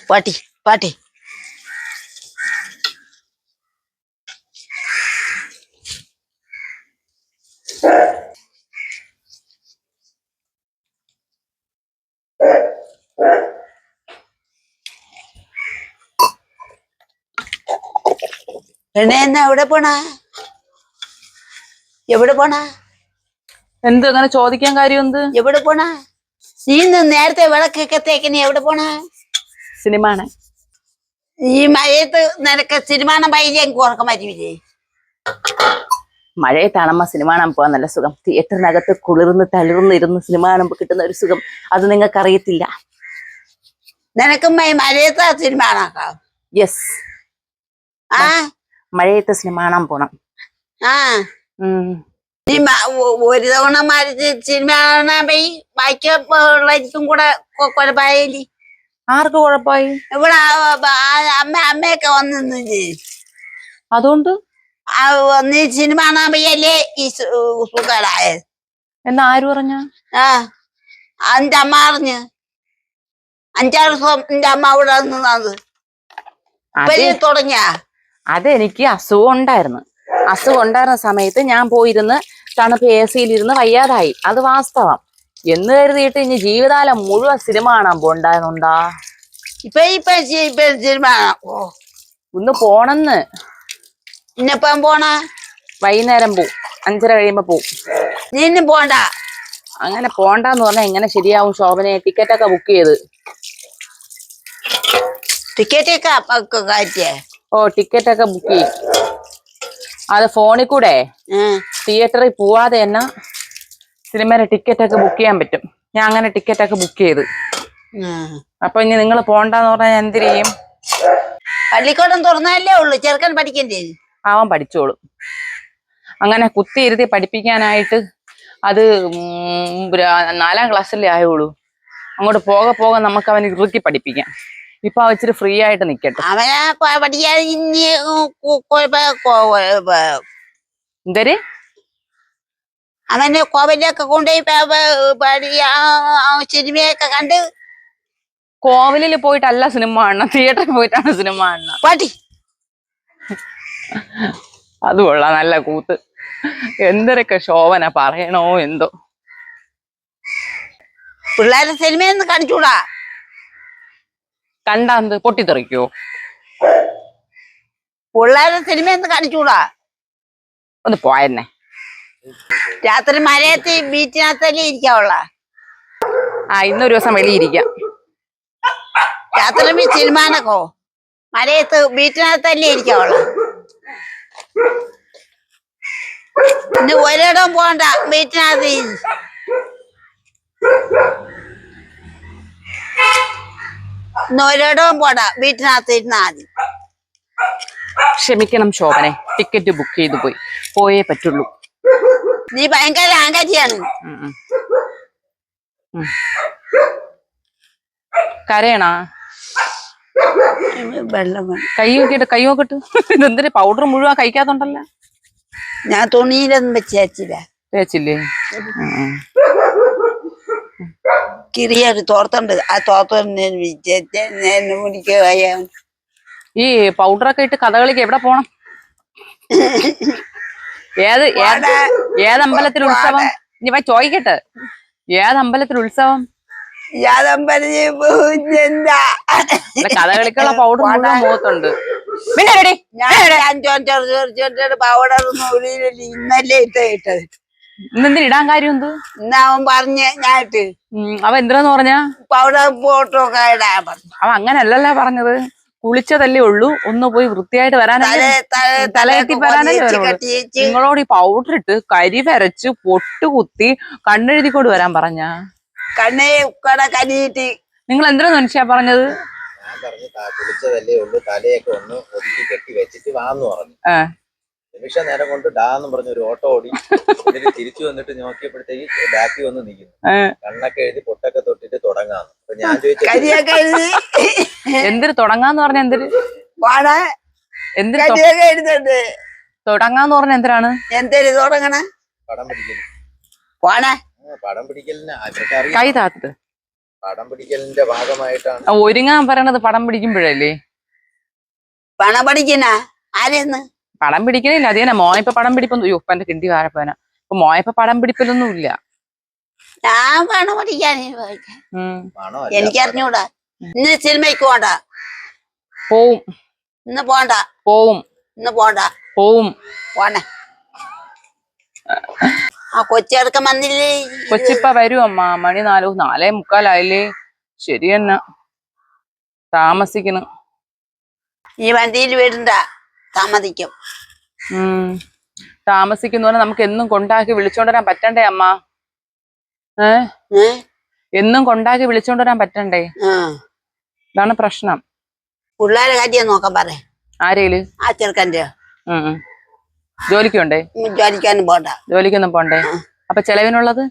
പാട്ടി പാട്ടി എന്നെ എവിടെ പോണ എവിടെ പോണ എന്ത് അങ്ങനെ ചോദിക്കാൻ കാര്യം എന്ത്? എവിടെ പോണ നീ നേരത്തെ വിളക്കൊക്കെ തേക്കണ എവിടെ പോണ? സിനിമാണ്. ഈ മഴയത്ത് നിനക്ക് സിനിമാണം പൈലി എനിക്ക് ഉറക്കം പറ്റില്ലേ? മഴയത്താണമ്മ സിനിമ കാണാൻ പോകാൻ നല്ല സുഖം. തിയേറ്ററിനകത്ത് കുളിർന്ന് തളിർന്നിരുന്ന് സിനിമ കാണുമ്പോൾ കിട്ടുന്ന ഒരു സുഖം അത് നിങ്ങൾക്ക് അറിയത്തില്ല. നിനക്കും മഴയത്ത് സിനിമ കാണാക്കാം. യെസ്, മഴയത്ത് സിനിമ കാണാൻ പോണം. നീ ഒരു തവണ സിനിമ കാണാൻ പോയി ബാക്കിയുള്ളവർക്കും കൂടെ കുഴപ്പമായില്ലേ? ആർക്ക് കുഴപ്പമായി? ഇവിടെ അമ്മയൊക്കെ വന്നില്ലേ? അതുകൊണ്ട് നീ സിനിമ കാണാൻ പോയല്ലേ ഈ സുഖായത് എന്നാ ആര് പറഞ്ഞ? എന്റെ അമ്മ അറിഞ്ഞ് 5-6 ദിവസം എന്റെ അമ്മ അവിടെ നിന്നത് തുടങ്ങിയ. അതെനിക്ക് അസുഖം ഉണ്ടായിരുന്ന സമയത്ത് ഞാൻ പോയിരുന്ന് തണുപ്പ് AC-ലിരുന്ന് വയ്യാതായി. അത് വാസ്തവം. എന്ന് കരുതിയിട്ട് ഇനി ജീവിതകാലം മുഴുവൻ സിനിമ കാണാൻ പോണ്ടായിരുന്നുണ്ടാ? ഇപ്പൊ സിനിമ ഒന്ന് പോണെന്ന്. ഇന്നിപ്പം പോണ? വൈകുന്നേരം പോവും, 5:30 കഴിയുമ്പോ പോവും. നീ ഇന്നും പോണ്ട. അങ്ങനെ പോണ്ടെന്ന് പറഞ്ഞാൽ എങ്ങനെ ശരിയാവും ശോഭനെ? ടിക്കറ്റൊക്കെ ബുക്ക് ചെയ്ത്. ടിക്കറ്റൊക്കെ ഓ, ടിക്കറ്റൊക്കെ ബുക്ക് ചെയ്യും. അത് ഫോണിൽ കൂടെ തിയേറ്ററിൽ പോവാതെ തന്നെ സിനിമയുടെ ടിക്കറ്റൊക്കെ ബുക്ക് ചെയ്യാൻ പറ്റും. ഞാൻ അങ്ങനെ ടിക്കറ്റൊക്കെ ബുക്ക് ചെയ്ത്. അപ്പൊ ഇനി നിങ്ങൾ പോണ്ടെന്ന് പറഞ്ഞാൽ ഞാൻ എന്ത് ചെയ്യും? പള്ളിക്കൂടം തുറന്നാലേ ഉള്ളു, ചെറുക്കൻ പഠിക്കണ്ടേ? അവൻ പഠിച്ചോളും. അങ്ങനെ കുത്തിയിരുത്തി പഠിപ്പിക്കാനായിട്ട് അത് 4ാം ക്ലാസ്സിലേ ആയുള്ളൂ. അങ്ങോട്ട് പോകെ നമുക്ക് അവന് ഇറുക്കി പഠിപ്പിക്കാം. ഇപ്പൊ ഇച്ചിരി ഫ്രീ ആയിട്ട് നിക്കട്ടെ. അവനെ പഠിക്കാതെ എന്തര്? അവന് കോവിലൊക്കെ കൊണ്ടുപോയി സിനിമയൊക്കെ കണ്ട്. കോവിലിൽ പോയിട്ടല്ല സിനിമ കാണണം, തിയേറ്ററിൽ പോയിട്ടാണ് സിനിമ കാണണം. പാട്ടി അത് കൊള്ളാം, നല്ല കൂത്ത്. എന്തൊക്കെ ശോഭന പറയണോ എന്തോ. പിള്ളേരെ സിനിമയൊന്നും കാണിച്ചൂടാ. കണ്ടാ എന്ത് പൊട്ടിത്തെറിക്കോ? പിള്ളേരെ സിനിമയൊന്നും കാണിച്ചൂടാ. ഒന്ന് പോയെന്നെ. രാത്രി മഴയത്ത് ബീച്ചിനകത്തല്ലേ ഇരിക്കാവുള്ള? ഇന്നൊരു ദിവസം വെളിയിരിക്കാം. രാത്രി സിനിമാനൊക്കോ മഴയത്ത് ബീച്ചിനകത്തല്ലേ ഇരിക്കാവുള്ള? ഇന്ന് ഒരിടം പോണ്ട, ബീച്ചിനകത്ത് ഒരിടവും പോണ്ട, വീട്ടിനകത്ത് ഇരുന്നാ മതി. ക്ഷമിക്കണം ശോഭനെ, ടിക്കറ്റ് ബുക്ക് ചെയ്ത് പോയേ പറ്റുള്ളൂ. നീ ഭയങ്കര ആങ്കാരിയാണ്. കരയണാ? വെള്ളം കൈ നോക്കിട്ട് ഇതെന്തൊരു പൗഡർ മുഴുവൻ കഴിക്കാത്തോണ്ടല്ല. ഞാൻ തുണിയിലൊന്നും തേച്ചില്ലേ? കിറിയൊരു തോർത്തുണ്ട്, ആ തോർത്തോണ്ട് ഈ പൗഡറൊക്കെ ഇട്ട് കഥകളിക്ക് എവിടെ പോണം? ഏതമ്പലത്തിൽ ഉത്സവം? ഇനി ചോദിക്കട്ടെ, ഏതമ്പലത്തിൽ ഉത്സവം? കഥകളിക്കുള്ള പൗഡർ മുഴുവൻ മുഖത്തുണ്ട്. ഇന്നല്ലേ ഇട്ടത്. ഇന്നെന്തിന് ഇടാൻ കാര്യം എന്ത്? അവൻ പറഞ്ഞ് ഞാൻ ഇട്ട്. അവൻ എന്തിനാന്ന് പറഞ്ഞ? പൗഡർ ഫോട്ടോക്കെ ഇടാൻ പറഞ്ഞു. അവൻ അങ്ങനല്ലല്ലോ പറഞ്ഞത്. കുളിച്ചതല്ലേ ഉള്ളൂ, ഒന്ന് പോയി വൃത്തിയായിട്ട് വരാനല്ലേ, തലയെത്തി വരാനല്ലേ. നിങ്ങളോട് ഈ പൗഡർ ഇട്ട് കരി വരച്ച് പൊട്ടുകുത്തി കണ്ണെഴുതിക്കൊണ്ട് വരാൻ പറഞ്ഞ? നിങ്ങൾ എന്തിനാ മനുഷ്യ പറഞ്ഞത്? കുളിച്ചതല്ലേ ഉള്ളൂ, തലയൊക്കെ ഒന്ന് ഒതുക്കി കെട്ടി വെച്ചിട്ട് വാന്ന് പറഞ്ഞു. നിമിഷ നേരം കൊണ്ട് ഡാന്ന് പറഞ്ഞ ഒരു ഓട്ടോ ഓടി. എന്നിട്ട് തിരിച്ചു വന്നിട്ട് നോക്കിയപ്പോഴത്തേക്ക് ബാക്കി വന്ന് നിൽക്കുന്നു. കണ്ണൊക്കെ എഴുതി പൊട്ടൊക്കെ തൊട്ടിട്ട് തുടങ്ങാന്ന്. അപ്പൊ ഞാൻ ചോദിച്ചു എന്തിന് തുടങ്ങാന്ന് പറഞ്ഞ? എന്തിന് തുടങ്ങാന്ന് പറഞ്ഞ എന്തിനാണ്? എന്തൊരു തുടങ്ങണ? പടം പിടിക്കല്. പടം പിടിക്കലിന് കൈ താത്ത് പടം പിടിക്കലിന്റെ ഭാഗമായിട്ടാണ്. ഒരുങ്ങാൻ പറയണത് പടം പിടിക്കുമ്പോഴല്ലേ. പണം പഠിക്കുന്ന ആരെന്ന് പടം പിടിക്കണില്ല. അത് തന്നെ മോയപ്പ പടം പിടിപ്പൊന്നും. അയ്യോ എന്റെ കിണ്ടി കാരപ്പന. ഇപ്പൊ മോയപ്പ പടം പിടിപ്പലൊന്നും ഇല്ല. ഞാൻ പണം പഠിക്കാൻ എനിക്കറിഞ്ഞൂടാ. ഇന്ന് സിനിമയ്ക്ക് പോണ്ട. പോവും. ഇന്ന് പോണ്ട. പോവും. ഇന്ന് പോണ്ട. പോവും. പോണേ. ആ കൊച്ചിറക്കം വന്നില്ലേ? കൊച്ചിപ്പ വരും അമ്മ. മണി 4:45 ശരി തന്നെ. താമസിക്കുന്നു. ഈ വണ്ടിയിൽ വീടണ്ട. താമസിക്കും. താമസിക്കുന്ന നമുക്ക് എന്നും കൊണ്ടാക്കി വിളിച്ചോണ്ടരാൻ പറ്റണ്ടേ അമ്മ? എന്നും കൊണ്ടാക്കി വിളിച്ചോണ്ടരാൻ പറ്റണ്ടേ? ഇതാണ് പ്രശ്നം. പിള്ളേരെ കാര്യം നോക്കാൻ പറ. ആരേല്? ആ ചെറുക്കൻ്റെ. ജോലിക്കുണ്ടേ? ജോലിക്കാനും പോണ്ട. ജോലിക്കൊന്നും പോണ്ടേ? അപ്പൊ ചെലവിനുള്ളത്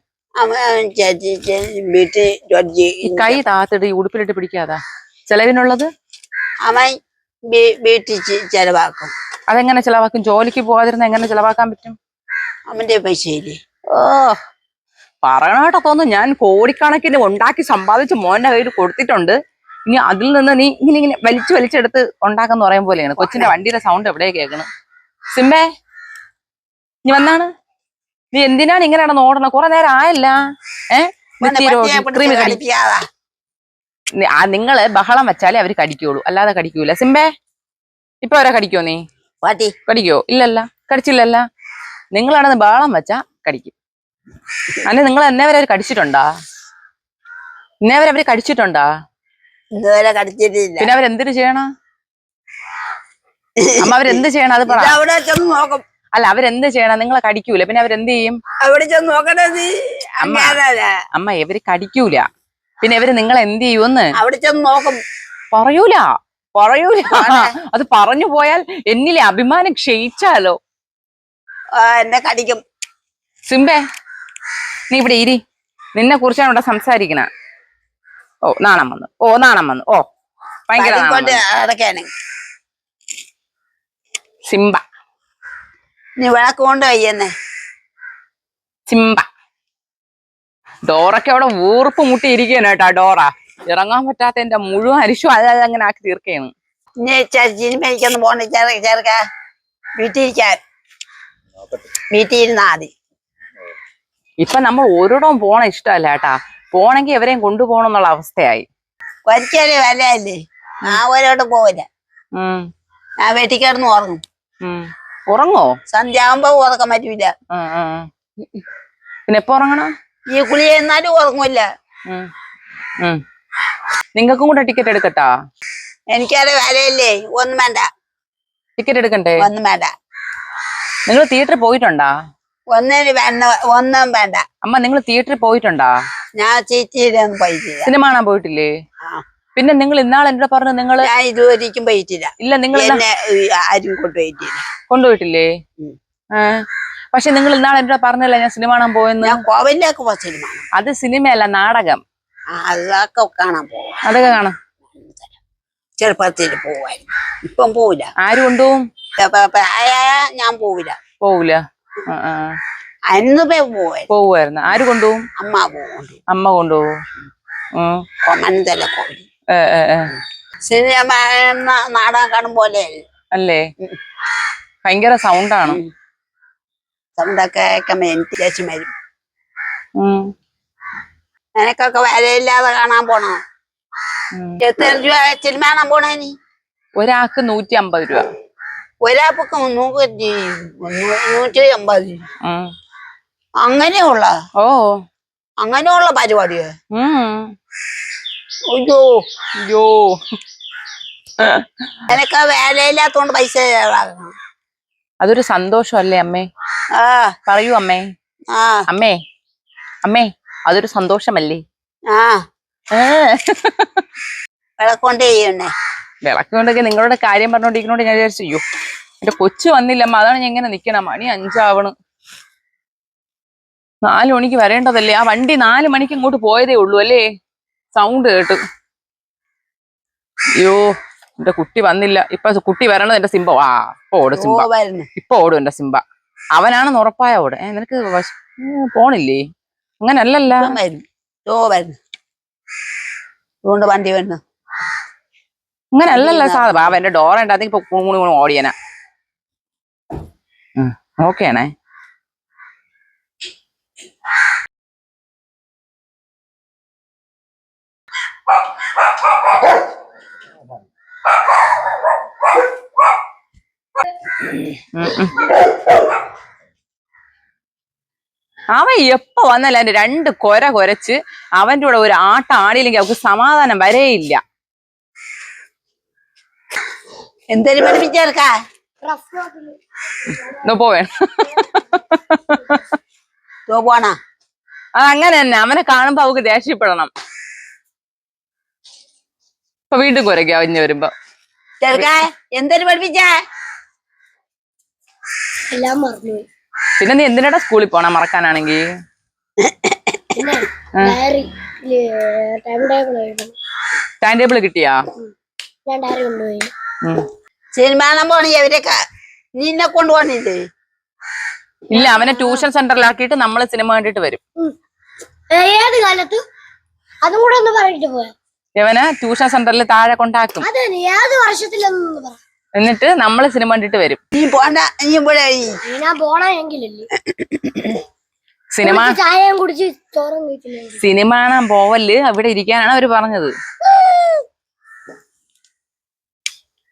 കൈ താത്തിട്ട് ഉടുപ്പിലിട്ട് പിടിക്കാതാ. ചെലവിനുള്ളത് അവൻ വീട്ടിൽ ചെലവാക്കും. അതെങ്ങനെ ചെലവാക്കും? ജോലിക്ക് പോകാതിരുന്ന എങ്ങനെ ചെലവാക്കാൻ പറ്റും? അവന്റെ പൈസയില്ലേ? ഓ പറയണാട്ടോ തോന്നുന്നു. ഞാൻ കോടിക്കണക്കിന് ഉണ്ടാക്കി സമ്പാദിച്ച് മോന്റെ കയ്യിൽ കൊടുത്തിട്ടുണ്ട്. ഇനി അതിൽ നിന്ന് നീ ഇങ്ങനെ വലിച്ചെടുത്ത് ഉണ്ടാക്കുന്ന പറയാൻ പോലെയാണ്. കൊച്ചിന്റെ വണ്ടിയുടെ സൗണ്ട് എവിടെയാ കേൾക്കണം? സിംബേ നീ വന്നാണ്. നീ എന്തിനാണ് ഇങ്ങനെയാണ് ഓടണം? കുറെ നേരം ആയല്ല. നിങ്ങള് ബഹളം വെച്ചാലേ അവര് കടിക്കുള്ളൂ, അല്ലാതെ കടിക്കൂല. സിംബേ ഇപ്പൊ അവരെ കടിക്കോ? നീ കടിക്കോ? ഇല്ലല്ല, കടിച്ചില്ലല്ല. നിങ്ങളാണെന്ന് ബഹളം വെച്ചാ കടിക്കും. അല്ലെ നിങ്ങൾ എന്നെ വരെ അവര് കടിച്ചിട്ടുണ്ടാ? എന്നെ വരെ അവര് കടിച്ചിട്ടുണ്ടാ? പിന്നെ അവരെന്തിനു ചെയ്യണ അമ്മ? അവരെന്ത് ചെയ്യണം അത് പറ. അല്ല അവരെന്ത് ചെയ്യണം? നിങ്ങളെ കടിക്കൂല, പിന്നെ അവരെന്ത് ചെയ്യും? അമ്മ ഇവര് കടിക്കൂല, പിന്നെ ഇവര് നിങ്ങളെ എന്ത് ചെയ്യുമെന്ന് പറയൂല. അത് പറഞ്ഞു പോയാൽ എന്നിലെ അഭിമാനം ക്ഷയിച്ചാലോ. എന്നെ കടിക്കും. സിംബേ നീ ഇവിടെ ഇരി. നിന്നെ കുറിച്ചാണ് ഇവിടെ സംസാരിക്കണ. ഓ നാണം വന്നു. ഓ ഭയങ്കര സിംബ. നീ വിളക്ക് കൊണ്ട് വയ്യെന്നെ. സിംബ ഡോറൊക്കെ അവിടെ ഊർപ്പ് മുട്ടി ഇരിക്കുകയാണ് കേട്ടാ. ഡോറ ഇറങ്ങാൻ പറ്റാത്ത എന്റെ മുഴുവൻ അരിശു അങ്ങനെ ആക്കി തീർക്കുകയാണ്. സിനിമയ്ക്കൊന്ന് പോണ ചെറുക്ക വീട്ടിലിരുന്നാ മതി. ഇപ്പൊ നമ്മൾ ഓരോടും പോണ ഇഷ്ടമല്ല കേട്ടാ. പോണെങ്കിൽ എവരെയും കൊണ്ടുപോകണം എന്നുള്ള അവസ്ഥയായി. ഒരിക്കലും വിലയല്ലേ. ആ ഓരോട്ടും പോവില്ല. ഞാൻ വീട്ടിൽ കിടന്ന് ഉറങ്ങും. ഉറങ്ങോ? സന്ധ്യ ആകുമ്പോ ഉറക്കാൻ പറ്റൂല. പിന്നെ എപ്പോ ഉറങ്ങണം? ഈ കുളി എന്നാലും ഉറങ്ങൂല്ല. നിങ്ങൾക്കും കൂടെ ടിക്കറ്റ് എടുക്കട്ടാ? എനിക്കത് വിലയല്ലേ. ഒന്നും വേണ്ട. ടിക്കറ്റ് എടുക്കണ്ടേ? ഒന്നും വേണ്ട. നിങ്ങൾ തിയേറ്ററിൽ പോയിട്ടുണ്ടാ? ഒന്നും വേണ്ട. അമ്മ നിങ്ങൾ തിയേറ്ററിൽ പോയിട്ടുണ്ടാ? ഞാൻ ചീറ്റിയിലൊന്നും പോയിട്ടില്ല. സിനിമ കാണാൻ പോയിട്ടില്ലേ? പിന്നെ നിങ്ങൾ ഇന്നാൾ എന്നോട് പറഞ്ഞു നിങ്ങൾ. ഞാൻ ഇതുവരെയ്ക്കും പോയിട്ടില്ല. ഇല്ല നിങ്ങൾ ആരും കൊണ്ടുപോയിട്ടില്ലേ? പക്ഷെ നിങ്ങൾ ഇന്നാൾ എന്നോട് പറഞ്ഞല്ലേ ഞാൻ സിനിമ കാണാൻ പോയെന്ന്. ഞാൻ കോവിലേക്ക് പോ. സിനിമ അത് സിനിമയല്ല, നാടകം. അതൊക്കെ കാണാൻ പോവാ. അതൊക്കെ കാണാം. ചെറുപ്പത്തിൽ പോവായിരുന്നു. ഇപ്പം പോവില്ല. ആര് കൊണ്ടുപോകും? ഞാൻ പോവില്ല. അന്ന് പോവുമായിരുന്നു. ആര് കൊണ്ടുപോകും? അമ്മ കൊണ്ടുപോകും. സിനിമ നാടകം കാണും പോലെ അല്ലേ? ഭയങ്കര സൗണ്ടാണ്. സൗണ്ടൊക്കെ എനിക്ക് ദേഷ്യം വരും. നിനക്കൊക്കെ വിലയില്ലാതെ കാണാൻ പോണോ? എത്ര രൂപ സിനിമ കാണാൻ പോണേ? നീ ഒരാൾക്ക് 150 രൂപ. ഒരാൾക്ക് 150. അങ്ങനെയുള്ള അങ്ങനെയുള്ള പരിപാടിയോ? അയ്യോ നിനക്ക് വേലയില്ലാത്തോണ്ട് പൈസ ചെലവാക്കണം. അതൊരു സന്തോഷമല്ലേ അമ്മേ? പറയൂ അമ്മേ. അമ്മേ അതൊരു സന്തോഷമല്ലേ? വിളക്കൊണ്ട് ചെയ്യണ്ടേ? വിളക്ക് കൊണ്ടൊക്കെ നിങ്ങളുടെ കാര്യം പറഞ്ഞോണ്ടിരിക്കണോണ്ട് ഞാൻ വിചാരിച്ചു അയ്യോ എന്റെ കൊച്ചു വന്നില്ലമ്മ, അതാണ് ഞാൻ ഇങ്ങനെ നിക്കണം. മണി 5 ആവണ്. 4 മണിക്ക് വരേണ്ടതല്ലേ? ആ വണ്ടി 4 മണിക്ക് ഇങ്ങോട്ട് പോയതേ ഉള്ളൂ അല്ലേ? സൗണ്ട് കേട്ടു. അയ്യോ എന്റെ കുട്ടി വന്നില്ല. ഇപ്പൊ കുട്ടി വരണത് എന്റെ സിംബ. ഇപ്പൊ ഓടും സിംബ. ഇപ്പൊ ഓടും എന്റെ സിംബ. അവനാണെന്ന് ഉറപ്പായ ഓട്. നിനക്ക് പോണില്ലേ? അങ്ങനല്ലല്ല. അതുകൊണ്ട് വണ്ടി വന്നു. അങ്ങനെ അല്ലല്ലോ സാധാ അവന്റെ ഡോർ ഉണ്ടാക്കി ഇപ്പൊ മൂന്ന് ഓടിയനാ. ഓക്കെയാണേ. അവൻ എപ്പോ വന്നല്ല എന്റെ 2 കൊര കൊരച്ച് അവന്റെ കൂടെ ഒരു ആട്ടം ആടിയില്ലെങ്കിൽ അവർക്ക് സമാധാനം വരെയില്ല. എന്തേലും പഠിപ്പിച്ചേർക്കാ പോവേണ പോണ അതങ്ങനെ തന്നെ. അവനെ കാണുമ്പോ അവക്ക് ദേഷ്യപ്പെടണം. ഇപ്പൊ വീണ്ടും കുരയ്ക്കും അവഞ്ഞ് വരുമ്പോ. ചെറുക്കാ എന്തേലും പഠിപ്പിച്ചാ? എല്ലാം മറന്നു. പിന്നെ നീ എന്തിനാ സ്കൂളിൽ പോണ മറക്കാനാണെങ്കി? ടൈം ടേബിൾ കിട്ടിയാ? സിനിമ കാണാൻ പോണി അവരൊക്കെ. നിന്നെ കൊണ്ടുപോണില്ലേ? ഇല്ല, അവനെ ട്യൂഷൻ സെന്ററിലാക്കിയിട്ട് നമ്മള് സിനിമ കണ്ടിട്ട് വരും. ഏത് കാലത്ത് അതും കൂടെ ഒന്ന് പറഞ്ഞിട്ട് പോയാ. ഇവനെ ട്യൂഷൻ സെന്ററിൽ താഴെ കൊണ്ടാക്കും. ഏത് വർഷത്തിലൊന്നും പറ. എന്നിട്ട് നമ്മള് സിനിമ കണ്ടിട്ട് വരും. നീ പോണ്ട, നീ ഇവിടെ ഞാൻ പോണെങ്കിലല്ലേ സിനിമ ചായയും കുടിച്ച് ചോറും കഴിച്ചില്ല. സിനിമ കാണാൻ പോവല് അവിടെ ഇരിക്കാനാണ് അവര് പറഞ്ഞത്.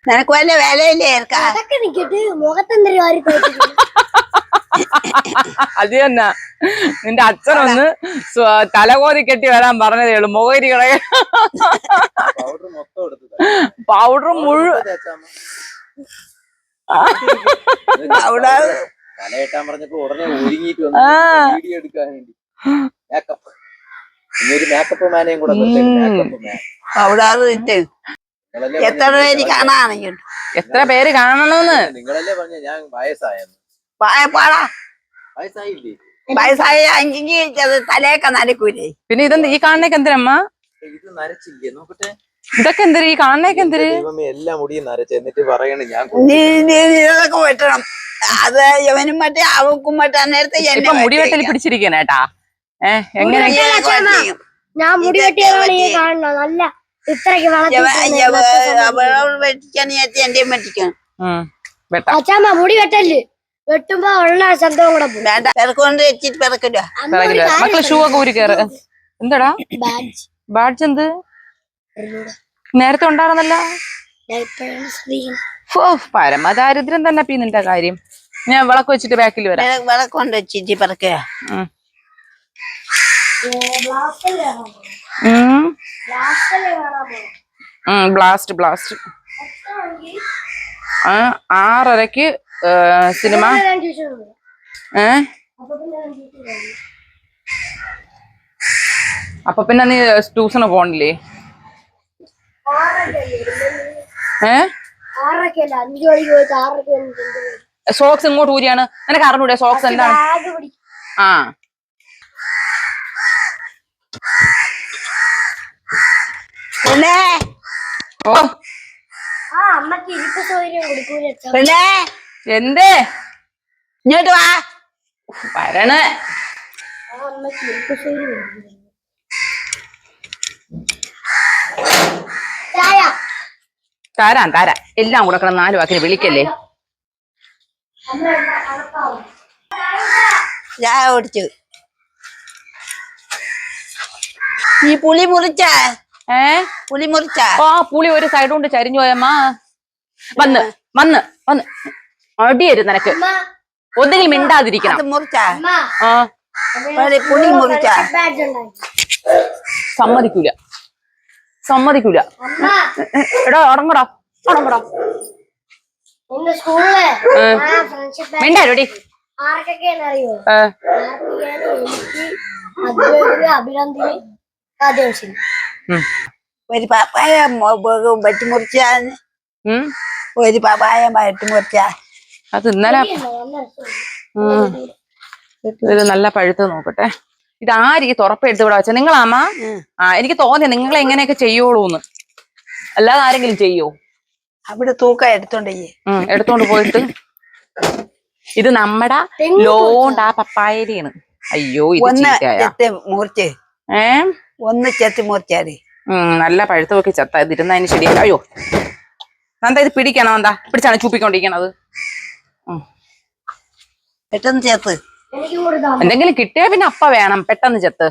നിനക്ക് വല്ല വേലയില്ലേ? അതൊക്കെ നിക്കട്ട് മുഖത്തെന്തൊരു കാര്യം. അത് തന്നെ നിന്റെ അച്ഛനൊന്ന് തലകോതി കെട്ടി വരാൻ പറഞ്ഞതേ ഉള്ളൂ. മുഖരി കളയ പൗഡർ മുഴുവൻ തലയിട്ടാൻ പറഞ്ഞപ്പോ ഉടനെ ഒരുങ്ങിയിട്ട് വീഡിയോ എടുക്കാൻ വേണ്ടി മേക്കപ്പ്. ഇന്നൊരു മേക്കപ്പ് മാനേയും കൂടെ എത്ര പേര് കാണാണെങ്കിൽ എത്ര പേര് കാണണമെന്ന് നിങ്ങളല്ലേ പറഞ്ഞ ഞാൻ വയസ്സായെന്ന്. വയസ്സായില്ലേ? വയസ്സായ അഞ്ചിഞ്ച് തലയൊക്കെ നനക്കൂലേ. പിന്നെ ഇതെന്ത് ഈ കാണുന്നേക്ക് എന്തിനമ്മ? ഇത് നരച്ചില്ലേ നോക്കട്ടെ. ഇതൊക്കെ എന്തിരി ഈ കാണുന്നേക്ക് എന്തിരി? എല്ലാ മുടിയും നരച്ച എന്നിട്ട് പറയണ ഞാൻ ഇതൊക്കെ വെട്ടണം. അത് ഇവനും മറ്റേ അവക്കും മറ്റേ നേരത്തെ ഇപ്പൊ മുടി വെട്ടൽ പിടിച്ചിരിക്കണേട്ടാ. എങ്ങനെ ഞാൻ മുടി വെട്ടിയാണ് ഈ കാണുന്നത്. നല്ല ഇത്രക്ക് എന്റെയും വെട്ടിക്കണം. അച്ഛാമ്മ മുടി വെട്ടല് വെട്ടുമ്പോ ഉള്ള ശബ്ദവും കൂടെ വേണ്ട പിറക്കൊണ്ട് വെച്ചിട്ട് പിറക്കില്ല. മക്കള് ഷൂ ഒക്കെ ഊരി കയറ്. എന്താടാ ബാഡ്ജ്? എന്ത് നേരത്തെ ഉണ്ടായിരുന്നല്ല? പരമദാരിദ്ര്യം തന്നെ പീ നിന്റെ കാര്യം. ഞാൻ വിളക്ക് വെച്ചിട്ട് ബാക്കിൽ വരാം. വിളക്കൊണ്ട് വെച്ചിട്ട് പിറക്കുക. Blast 6:30 cinema. അപ്പൊ പിന്നെ നീ ട്യൂഷന് പോണില്ലേ? സോക്സ് ഇങ്ങോട്ട് ഊരിയാണ്. നിനക്ക് അറിഞ്ഞൂടെ സോക്സ് എന്താണ്? ആ പിന്നെ ഓ പിന്നെ എന്തേ ഇങ്ങോട്ട് വാ. വരണേ. തരാം എല്ലാം കൂടെ 4 വാക്കിന് വിളിക്കല്ലേ. ചായ കുടിച്ചു. ഈ പുളി മുറിച്ച പുളി മുറിച്ച പുളി ഒരു സൈഡ് കൊണ്ട് ചരിഞ്ഞു പോയമ്മ. വന്ന് അടിയരുത് നിനക്ക്. ഒന്നുകിൽ മിണ്ടാതിരിക്കണം. മുറിച്ച പുളി മുറിച്ച സമ്മതിക്കൂല. എടാ ഉറങ്ങടാ. മിണ്ടാരോടി. ഒരു പപ്പായ വെട്ടിമുറിച്ച ഒരു പപ്പായ വെട്ടിമുറിച്ച അത് ഇന്നലെ ഇത് നല്ല പഴുത്ത് നോക്കട്ടെ. ഇതാരീ തുറപ്പെടുത്ത് ഇവിടെ വെച്ച നിങ്ങളാമ്മ? എനിക്ക് തോന്നിയ നിങ്ങളെ എങ്ങനെയൊക്കെ ചെയ്യുള്ളൂന്ന്. അല്ലാതെ ആരെങ്കിലും ചെയ്യോ? അവിടെ തൂക്കം എടുത്തോണ്ട് പോയിട്ട് ഇത് നമ്മടെ ലോണ്ട് പപ്പായരിയാണ്. അയ്യോ ഇത് മുറിച്ച് ഒന്ന് ചെത്തി മുറിച്ചാല് നല്ല പഴുത്ത് നോക്കി ചത്ത ഇതിരുന്നതിന് ശരിയല്ല. അയ്യോ നന്ദ ഇത് പിടിക്കണോ? എന്താ പിടിച്ചാണ് ചൂപ്പിക്കൊണ്ടിരിക്കണത്? പെട്ടെന്ന് ചേർത്ത്. എന്തെങ്കിലും കിട്ടിയാ പിന്നെ അപ്പ വേണം. പെട്ടെന്ന് ചെത്ത്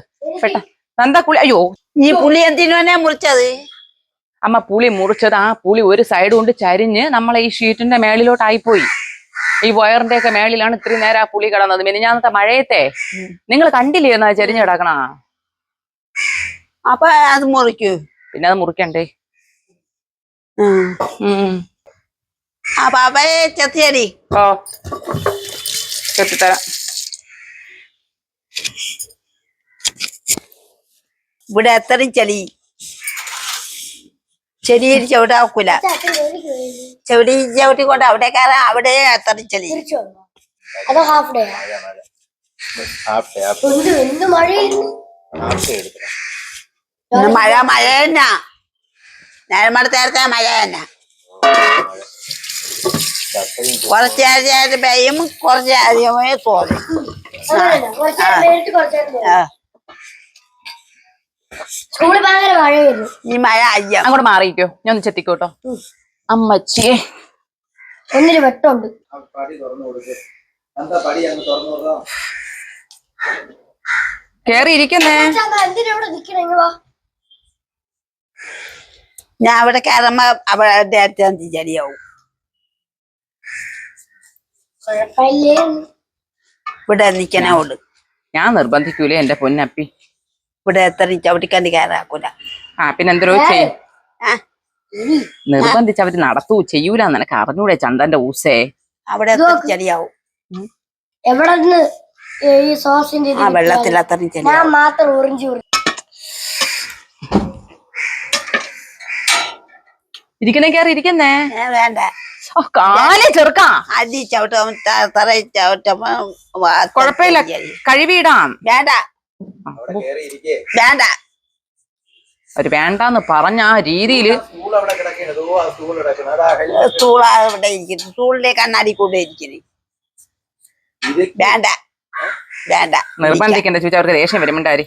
നന്ദ പുളി. അയ്യോ നീ പുളി എന്തിനു മുറിച്ചത്? അമ്മ പുളി മുറിച്ചത് ആ പുളി ഒരു സൈഡ് കൊണ്ട് ചരിഞ്ഞ് നമ്മളെ ഈ ഷീറ്റിന്റെ മേളിലോട്ടായിപ്പോയി. ഈ വയറിന്റെ ഒക്കെ മേളിലാണ് ഇത്രയും നേരം ആ പുളി കിടന്നത്. മിനിഞ്ഞാന്നത്തെ മഴയത്തെ നിങ്ങൾ കണ്ടില്ലേ എന്നാ ചരിഞ്ഞ് കിടക്കണ? അപ്പൊ അത് മുറിക്കൂ. പിന്നെ അത് മുറിക്കണ്ടേ? അപ്പൊ അവയെ ചെത്തിയടി. ഓ ചെത്തിത്തരാം. ഇവിടെ അത്രയും ചെടിയിൽ ചവിട്ടാക്കൂല. ചവിട്ടിക്കൊണ്ട് അവിടെ കയറാൻ അവിടെ അത്രയും ചെളി. അതോ ഹാഫ് ഡേ മഴ തന്നെ. നേരമട നേരത്തെ മഴ തന്നെ. കുറച്ച് നേരം പെയ്യും, കുറച്ച് അധികമേ തോന്നും. സ്കൂളിൽ ഭയങ്കര മഴ വരുന്നു. ഈ മഴ അയ്യ അങ്ങോട്ട് മാറിയിക്കോ, ഞാൻ ഒന്ന് ചെത്തിക്കോട്ടോ. അമ്മച്ചിയെ ഒന്നിന് വെട്ടമുണ്ട്. കേറി ഇരിക്കുന്നേ. എന്തിനവിടെ നിക്കണ? ഞാൻ അവിടെ കയറുമ്പോ അവിടെ ചെടിയാവും. ഇവിടെ നിക്കണോട് ഞാൻ നിർബന്ധിക്കൂലേ എന്റെ പൊന്നപ്പി. ഇവിടെ എത്ര ചവിട്ടിക്കണ്ടി കയറാക്കൂല. പിന്നെ എന്തോ ചെയ്യും? നിർബന്ധിച്ച് അവര് നടത്തൂ ചെയ്യൂല. നിനക്ക് അറിഞ്ഞൂടെ ചന്ദന്റെ ഊസേ? അവിടെ ചെടിയാവും. എവിടെ ഈ സോസിന്റെ വെള്ളത്തിൽ അത്രയും ചെടി. ഞാൻ മാത്രം ഓറഞ്ച് ഇരിക്കുന്നേ, കയറി ഇരിക്കുന്നേ. വേണ്ട കാലേ ചെറുക്കാ. അതി ചവിട്ട കൊഴപ്പില്ല, കഴിവിടാം. വേണ്ട വേണ്ട ഒരു വേണ്ടാന്ന് പറഞ്ഞ ആ രീതിയില് സ്റ്റൂൾ അവിടെ ഇരിക്കുന്നു. സ്റ്റൂളിലെ കണ്ണാടി കൂടെ ഇരിക്കുന്നു. വേണ്ട വേണ്ട നിർബന്ധിക്കണ്ട ചോദിച്ചാൽ അവർക്ക് ദേഷ്യം വരുമുണ്ടാരി.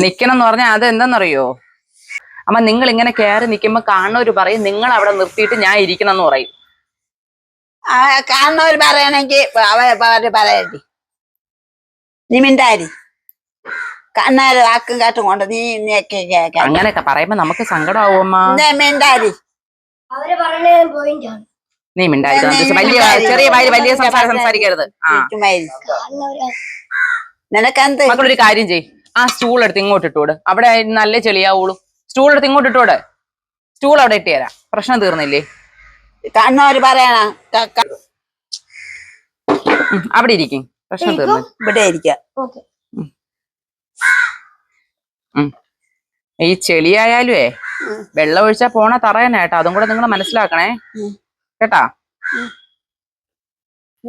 നിക്കണം എന്ന് പറഞ്ഞാൽ അത് എന്താന്നറിയോ അമ്മ? നിങ്ങൾ ഇങ്ങനെ കയറി നിൽക്കുമ്പോ കാണുന്നവര് പറയും നിങ്ങൾ അവിടെ നിർത്തിയിട്ട് ഞാൻ ഇരിക്കണം എന്ന് പറയും. കാണുന്നവര് പറയണെങ്കി അവര് പറയണ്ടി. നീ മിണ്ടാരി. കണ്ണാര് ആക്കും കാട്ടും കൊണ്ട് നീ അങ്ങനെയൊക്കെ പറയുമ്പോ നമുക്ക് സങ്കടമാവും അമ്മ. മിണ്ടാരി. അവര് പറഞ്ഞ പോയിന്റാണ്. നീ മിണ്ടാരി. വലിയ ചെറിയ വായിൽ വലിയ സംസാരിക്കരുത്. നിനക്കെന്ത്? മക്കളൊരു കാര്യം ചെയ്, ആ സ്റ്റൂൾ എടുത്ത് ഇങ്ങോട്ട് ഇട്ടോട്. അവിടെ നല്ല ചെളിയാവുള്ളൂ. സ്റ്റൂൾ എടുത്ത് ഇങ്ങോട്ട് ഇട്ടോട്. സ്റ്റൂൾ അവിടെ ഇട്ട് തരാം. പ്രശ്നം തീർന്നില്ലേ? കണ്ണവര് പറയണ അവിടെ ഇരിക്കും. പ്രശ്നം തീർന്നു. ഇവിടെ ഇരിക്കാം. ഈ ചെളിയായാലുവേ വെള്ളം ഒഴിച്ചാ പോണ തറയനാ കേട്ടോ. അതും കൂടെ നിങ്ങൾ മനസ്സിലാക്കണേ കേട്ടാ.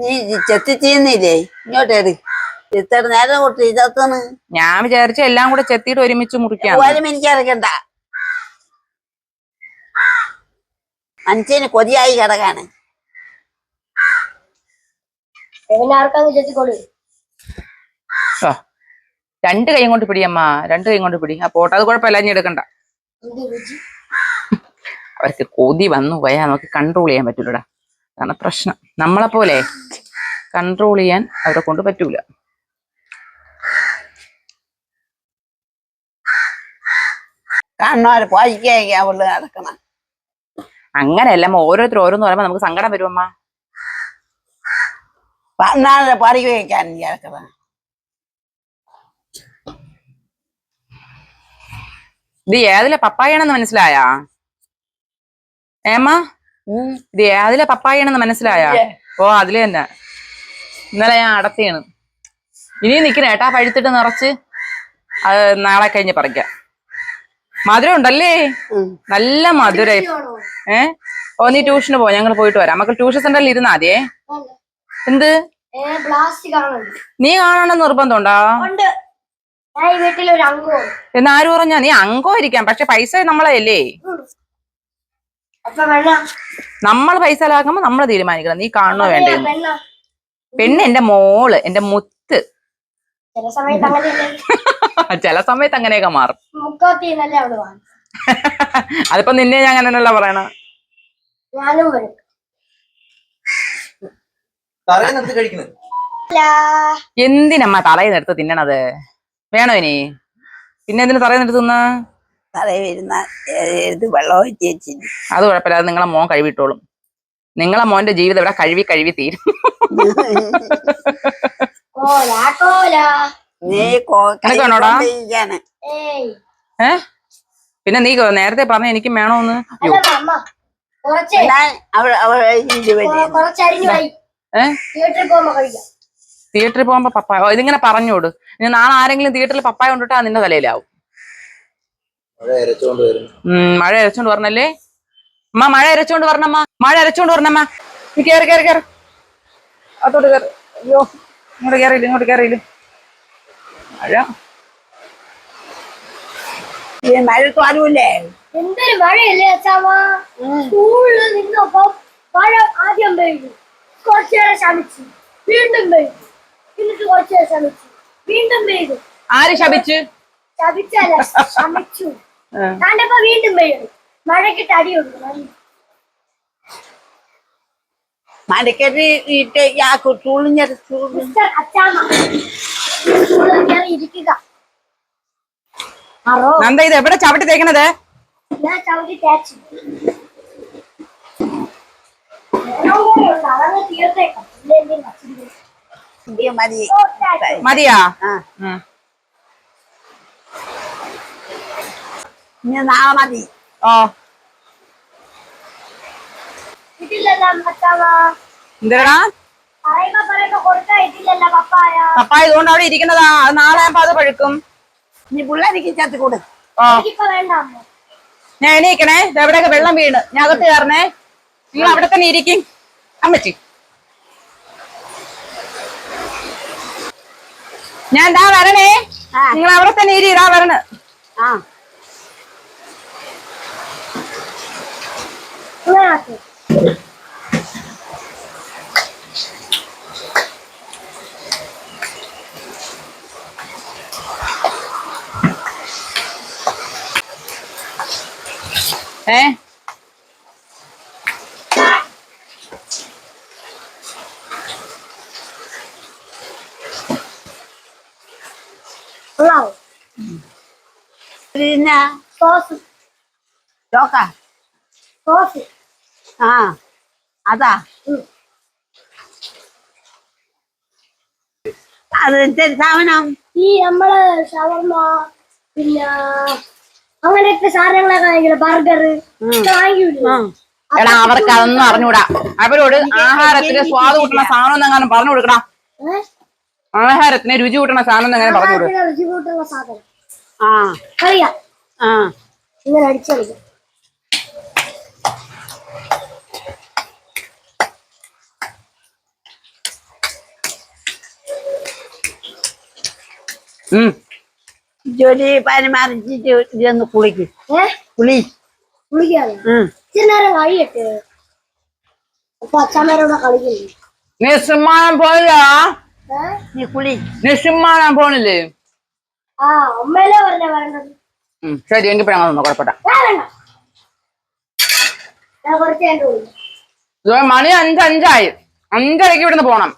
നീ ചെത്തി ചെയ്യുന്നില്ലേ? ഇങ്ങോട്ടേട് ചെത്തോട് നേരം കൊടുത്ത് ഇതത്താണ്. ഞാൻ വിചാരിച്ച എല്ലാം കൂടെ ചെത്തിയിട്ട് ഒരുമിച്ച് മുറിക്കാം. എനിക്കറിയണ്ട. മനുഷ്യന് കൊതിയായി കിടക്കാണ്. രണ്ട് കൈ കൊണ്ട് പിടിയമ്മ, രണ്ട് കൈ കൊണ്ട് പിടി. ആ പോട്ടെ, അത് കുഴപ്പമില്ല, ഇനി എടുക്കണ്ട. അവർക്ക് കൊതി വന്നു പോയാൽ നമുക്ക് കൺട്രോൾ ചെയ്യാൻ പറ്റൂലടാ. അതാണ് പ്രശ്നം. നമ്മളെ പോലെ കൺട്രോൾ ചെയ്യാൻ അവരെ കൊണ്ട് പറ്റൂല. കാണുന്നവരെ പോയിക്കാവുള്ളു നടക്കണം. അങ്ങനെയല്ല ഓരോരുത്തർ ഓരോന്ന് പറയുമ്പോ നമുക്ക് സങ്കടം വരുമമ്മ. പറഞ്ഞാൽ പറയുകയാണ് കിടക്കണം. ഇത് ഏതിലെ പപ്പായാണെന്ന് മനസ്സിലായാ ഏമ്മ? ഇത് ഏതിലെ പപ്പായാണെന്ന് മനസ്സിലായാ? ഓ അതില് തന്നെ. ഇന്നലെ ഞാൻ അടത്തിയാണ്. ഇനി നിക്കണ ഏട്ടാ, പഴുത്തിട്ട് നിറച്ച് അത് നാളെ കഴിഞ്ഞ് പറിക്കാം. മധുരം ഉണ്ടല്ലേ? നല്ല മധുരം. ഓ നീ ട്യൂഷന് പോ, ഞങ്ങൾ പോയിട്ട് വരാം. മക്കൾ ട്യൂഷൻ സെന്ററിൽ ഇരുന്നാ മതിയേ. എന്ത് നീ കാണണം നിർബന്ധമുണ്ടോ? എന്ന് ആര് പറഞ്ഞാ? നീ അംഗം ഇരിക്കാം, പക്ഷെ പൈസ നമ്മളല്ലേ. നമ്മൾ പൈസ ലാക്കുമ്പോ നമ്മൾ തീരുമാനിക്കണം നീ കാണണോ വേണ്ടെന്ന്. പെണ്ണ് എന്റെ മോള്, എന്റെ മുത്ത്. ചില സമയത്ത് അങ്ങനെയൊക്കെ മാറും. മുക്കത്തിന്നല്ലേ അവിടെ വാങ്ങി. അതിപ്പോ നിന്നെ ഞാൻ അങ്ങനെയല്ല പറയണ. ഞാനും വരും. തറയെടുത്ത് കഴിക്കുന്നത് എന്തിനമ്മ തറയുന്ന എടുത്ത് തിന്നണത്? വേണോ ഇനി? പിന്നെ എന്തിനു തറയുന്ന എടുത്ത് തിന്നാ? തറയിൽ വരുന്ന ഇത് വെള്ളം ഒഴിച്ച് വെച്ചിട്ട്. അത് കുഴപ്പമില്ല, അത് നിങ്ങളെ മോൻ കഴിവിട്ടോളും. നിങ്ങളെ മോന്റെ ജീവിതം ഇവിടെ കഴുകി തീരും. നീ നിനക്കാണോടാ? ഏയ് പിന്നെ നീ നേരത്തെ പറഞ്ഞ എനിക്കും വേണോന്ന്. അല്ല അമ്മ കുറച്ച് കുറച്ചരിഞ്ഞു പോയി തിയേറ്ററിൽ പോകുമ്പോ കഴിക്കാം. തിയേറ്ററിൽ പോകുമ്പോ പപ്പായ ഇതിങ്ങനെ പറഞ്ഞോട്. ഇനി നാളെ ആരെങ്കിലും തിയേറ്ററിൽ പപ്പായ കൊണ്ടിട്ടാ നിന്റെ തലയിലാവും. മഴ അരച്ചോണ്ട് പറഞ്ഞല്ലേ അമ്മ? മഴ അരച്ചോണ്ട് പറഞ്ഞമ്മ, മഴ അരച്ചോണ്ട് പറഞ്ഞമ്മ. നീ കേറി കേറി കേറി അതോട്ട് കേറി. അയ്യോ, ഇങ്ങോട്ട് കേറിയില്ല. മഴ മഴക്ക് അറിവില്ലേ? എന്തൊരു മഴയല്ലേ അച്ഛാമ്മ. സ്കൂളിൽ നിന്നപ്പോ മഴ ആദ്യം പെയ്തു, കുറച്ചേരം ശമിച്ചു, വീണ്ടും പെയ്തു, എന്നിട്ട് കുറച്ചേരം ശമിച്ചു, വീണ്ടും പെയ്തു. ആര് ശപിച്ച്? ശമിച്ചല്ല, ശമിച്ചു. താണ്ടപ്പോ വീണ്ടും പെയ്യുന്നു. മഴക്കിട്ട് അടി കൊടുക്കും. മഴക്കറി ഇട്ട് അച്ഛാമ്മ ഇരിക്കുക. നന്ദ ഇത് എവിടെ ചവിട്ടി തേക്കണത്? ഞാൻ ചവിട്ടി തേച്ചു. മതിയാ? നാളെ മതി. ഓ എന്തിനാ പപ്പായ? ഇതുകൊണ്ട് അവിടെ ഇരിക്കുന്നതാ, അത് നാളെ ആകുമ്പോ അത് പഴുക്കും. നീ പിള്ളേർക്ക് ചത്ത് കൊടു. ഞാൻ എണീക്കണേ, എവിടെയൊക്കെ വെള്ളം വീണ്. ഞാൻ അകത്ത് കയറണേ. നിങ്ങൾ അവിടെ തന്നെ ഇരിക്കും അമ്മച്ചി. ഞാൻ ദാ വരണേ, നിങ്ങൾ അവിടെ തന്നെ ഇരി. ഇതാ വരണ. പിന്നെ അതാ അത് സാധനം. ഈ നമ്മള് ഷവർമ്മ പിന്നെ അങ്ങനെയൊക്കെ സാധനങ്ങളൊക്കെ ബർഗർ വാങ്ങിക്കൂലേ? എടാ അവർക്ക് അതൊന്നും അറിഞ്ഞൂടാ. അവരോട് ആഹാരത്തിന് സ്വാദ് കൂട്ടുന്ന സാധനം എങ്ങാനും പറഞ്ഞു കൊടുക്കടാ. ആഹാരത്തിന് രുചി കൂട്ടുന്ന സാധനം എങ്ങനെ പറഞ്ഞു കൊടുക്കും? രുചി കൂട്ടുന്ന സാധനം അറിയാം. ഇങ്ങനെ അടിച്ചറിയാം. ജോലി പരിമാറിച്ചിട്ട് ഇതൊന്ന് കുളിക്കും. കുളിക്കാതെ ഇച്ചിരി നേരം കഴിയട്ടെ. അപ്പൊ അച്ഛന്മാരോടെ കളിക്കില്ലേ? നീ സിമ്മാനം പോയില്ല? നീ കുളി. നീ സിമ്മാനം പോണില്ലേ? അമ്മയല്ലേ പറഞ്ഞ വേണ്ടത്. ശരി, എങ്കിൽ ഞങ്ങൾ കുഴപ്പമില്ല. മണി 5:05. 5:30 ഇവിടുന്ന് പോണം.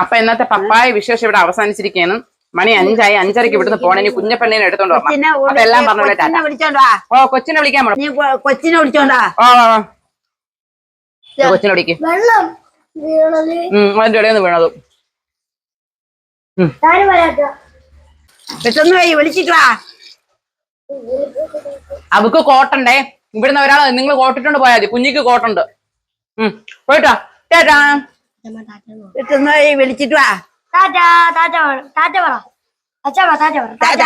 അപ്പൊ ഇന്നത്തെ പപ്പായ വിശേഷം ഇവിടെ അവസാനിച്ചിരിക്കുകയാണ്. മണി 5:00. 5:30 ഇവിടുന്ന് പോണം. ഇനി കുഞ്ഞപ്പെണ്ണിനെ എടുത്തോണ്ട് പോകാം. അപ്പൊ എല്ലാം പറഞ്ഞോളെ. വിളിച്ചോണ്ടാ. ഓ കൊച്ചിനെ വിളിക്കാൻ പോണം. നീ കൊച്ചിനെ വിളിച്ചോണ്ടാ. കൊച്ചിനെ വിളിക്കും. വെള്ളം അതിന്റെ ഇടയിൽ നിന്ന് വീണത്. പെട്ടെന്ന് പോയി വിളിച്ചിട്ടാ. അവക്ക് കോട്ടുണ്ടേ. ഇവിടുന്ന് ഒരാള് നിങ്ങൾ കോട്ടിട്ടുണ്ട് പോയാൽ മതി. കുഞ്ഞിക്ക് കോട്ടുണ്ട്. പോയിട്ടോ. ചേട്ടാ പെട്ടെന്ന് പോയി വിളിച്ചിട്ട് വാ. ടാറ്റ ടാറ്റ ടാറ്റ പറ. അച്ഛാ ടാറ്റ പറ. ടാറ്റ.